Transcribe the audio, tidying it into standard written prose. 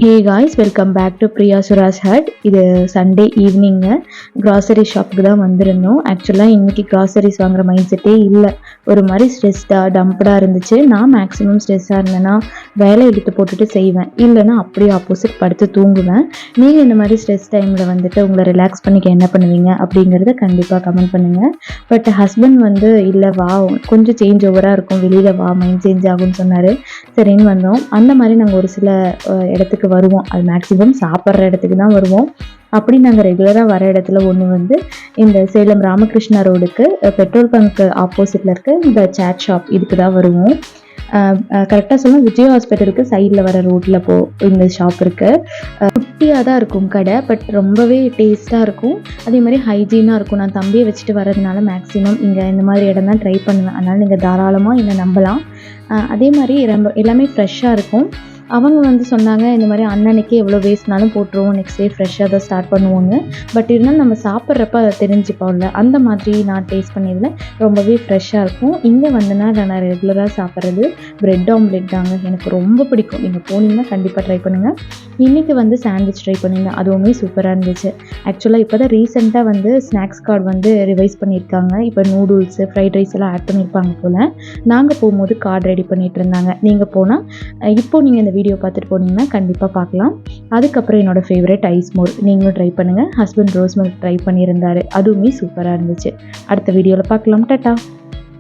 Hey guys, welcome back to Priya Sura's hut. இது Sunday ஈவினிங்கு grocery ஷாப்புக்கு தான் வந்திருந்தோம். ஆக்சுவலாக இன்றைக்கி க்ராசரிஸ் வாங்குற மைண்ட் செட்டே இல்லை. ஒரு மாதிரி ஸ்ட்ரெஸ்டாக டம்ப்டாக இருந்துச்சு. நான் மேக்ஸிமம் ஸ்ட்ரெஸ்ஸாக இருந்தேன்னா வேலை எடுத்து போட்டுட்டு செய்வேன், இல்லைன்னா அப்படியே ஆப்போசிட் படுத்து தூங்குவேன். நீங்கள் இந்த மாதிரி ஸ்ட்ரெஸ் டைமில் வந்துட்டு உங்களை ரிலாக்ஸ் பண்ணிக்க என்ன பண்ணுவீங்க அப்படிங்கிறத கண்டிப்பாக கமெண்ட் பண்ணுங்கள். பட் ஹஸ்பண்ட் வந்து இல்லை வா, கொஞ்சம் சேஞ்ச் ஓவராக இருக்கும், வெளியில் வா, மைண்ட் சேஞ்ச் ஆகும்னு சொன்னார். சரின்னு வந்தோம். அந்த மாதிரி நாங்கள் ஒரு சில இடத்துக்கு வருவோம். அது மேக்ஸிமம் சாப்பிட்ற இடத்துக்கு தான் வருவோம். அப்படி நாங்கள் ரெகுலராக வர இடத்துல ஒன்று வந்து இந்த சேலம் ராமகிருஷ்ணா ரோடுக்கு பெட்ரோல் பங்க்கு ஆப்போசிட்டில் இருக்க இந்த சேட் ஷாப், இதுக்கு தான் வருவோம். கரெக்டாக சொல்லணும், விஜய் ஹாஸ்பிட்டலுக்கு சைடில் வர ரோட்டில் இந்த ஷாப் இருக்குது. குட்டியாக தான் இருக்கும் கடை, பட் ரொம்பவே டேஸ்ட்டாக இருக்கும். அதே மாதிரி ஹைஜீனாக இருக்கும். நான் தம்பியை வச்சுட்டு வரதுனால மேக்ஸிமம் இங்கே இந்த மாதிரி இடம் தான் ட்ரை பண்ணுவேன். அதனால் நீங்கள் தாராளமாக என்னை நம்பலாம். அதே மாதிரி எல்லாமே ஃப்ரெஷ்ஷாக இருக்கும். அவங்க வந்து சொன்னாங்க, இந்த மாதிரி அன்னன்னைக்கு எவ்வளோ வேஸ்ட்னாலும் போட்டுருவோம், நெக்ஸ்ட் டே ஃப்ரெஷ்ஷாக தான் ஸ்டார்ட் பண்ணுவோன்னு. பட் இருந்தாலும் நம்ம சாப்பிட்றப்ப அதை தெரிஞ்சுப்போம்ல, அந்த மாதிரி நான் டேஸ்ட் பண்ணியிருந்தேன். ரொம்பவே ஃப்ரெஷ்ஷாக இருக்கும். இங்கே வந்துன்னா நான் ரெகுலராக சாப்பிட்றது பிரெட் ஆம்லேட் தாங்க, எனக்கு ரொம்ப பிடிக்கும். நீங்கள் போனீங்கன்னா கண்டிப்பாக ட்ரை பண்ணுங்கள். இன்றைக்கி வந்து சாண்ட்விச் ட்ரை பண்ணியிருந்தேன், அதுவுமே சூப்பராக இருந்துச்சு. ஆக்சுவலாக இப்போ தான் ரீசெண்டாக வந்து ஸ்நாக்ஸ் கார்டு வந்து ரிவைஸ் பண்ணியிருக்காங்க. இப்போ நூடுல்ஸு, ஃப்ரைட் ரைஸ் எல்லாம் ஆட் பண்ணியிருப்பாங்க போல். நாங்கள் போகும்போது கார்டு ரெடி பண்ணிகிட்டு இருந்தாங்க. நீங்கள் போனால் இப்போது நீங்கள் இந்த வீடியோ பார்த்துட்டு போனீங்கன்னா கண்டிப்பாக பார்க்கலாம். அதுக்கப்புறம் என்னோடய ஃபேவரட் ஐஸ் மோர், நீங்களும் ட்ரை பண்ணுங்கள். ஹஸ்பண்ட் ரோஸ் மில்க் ட்ரை பண்ணியிருந்தார், அதுவுமே சூப்பராக இருந்துச்சு. அடுத்த வீடியோவில் பார்க்கலாம். டாட்டா.